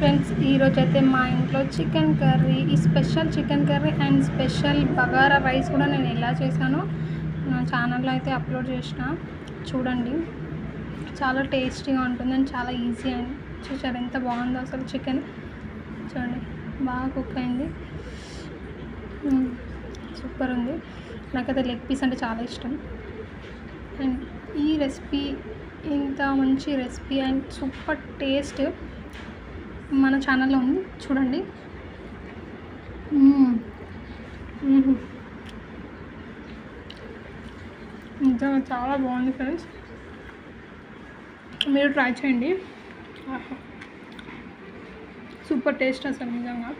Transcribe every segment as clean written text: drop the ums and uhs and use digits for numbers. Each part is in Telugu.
ఫ్రెండ్స్, ఈరోజైతే మా ఇంట్లో చికెన్ కర్రీ, ఈ special chicken curry and special bagara rice కూడా నేను ఎలా చేశానో నా ఛానల్లో అయితే అప్లోడ్ చేసిన. చూడండి, చాలా టేస్టీగా ఉంటుంది అండ్ చాలా ఈజీ అండ్ చూసారు ఎంత బాగుందో అసలు. చికెన్ చూడండి, బాగా కుక్ అయింది, సూపర్ ఉంది. నాకైతే లెగ్ పీస్ అంటే చాలా ఇష్టం. అండ్ ఈ రెసిపీ, ఇంత మంచి రెసిపీ అండ్ సూపర్ టేస్ట్ మన ఛానల్లో ఉంది, చూడండి. నిజంగా చాలా బాగుంది ఫ్రెండ్స్, మీరు ట్రై చేయండి. సూపర్ టేస్ట్ అసలు నిజంగా.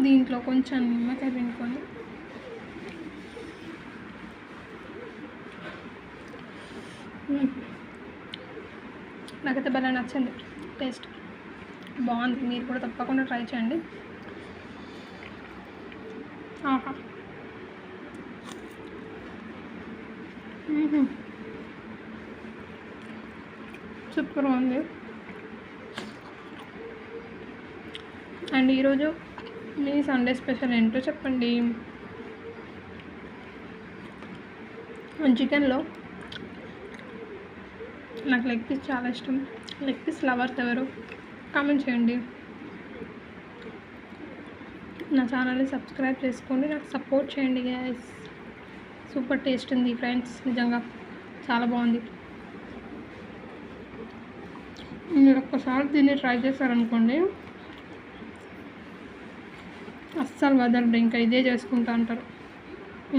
దీంట్లో కొంచెం నిమ్మకాయ పిండుకొని నాకైతే బాగా నచ్చింది, టేస్ట్ బాగుంది. మీరు కూడా తప్పకుండా ట్రై చేయండి. సూపర్గా ఉంది. అండ్ ఈరోజు మీ సండే స్పెషల్ ఏంటో చెప్పండి. చికెన్లో నాకు లెగ్ పీస్ చాలా ఇష్టం. లెగ్ పీస్ లవర్స్ ఎవరు కామెంట్ చేయండి. నా ఛానల్ని సబ్స్క్రైబ్ చేసుకోండి, నాకు సపోర్ట్ చేయండి గైస్. సూపర్ టేస్ట్ ఉంది ఫ్రెండ్స్, నిజంగా చాలా బాగుంది. మీరు ఒక్కసారి దీన్ని ట్రై చేశారనుకోండి, అస్సలు వదలరు, ఇంకా ఇదే చేసుకుంటా అంటారు.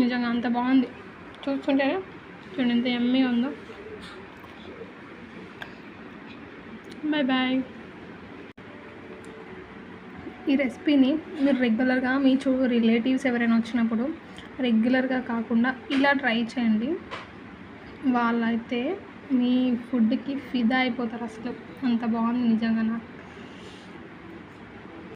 నిజంగా అంత బాగుంది. చూస్తుంటేనే చూడండి ఎంత యమ్మీ ఉందో. Bye bye. ఈ రెసిపీని మీరు రెగ్యులర్గా మీ రిలేటివ్స్ ఎవరైనా వచ్చినప్పుడు రెగ్యులర్గా కాకుండా ఇలా ట్రై చేయండి. వాళ్ళైతే మీ ఫుడ్కి ఫిదా అయిపోతారు అసలు, అంత బాగుంది నిజంగా. నాకు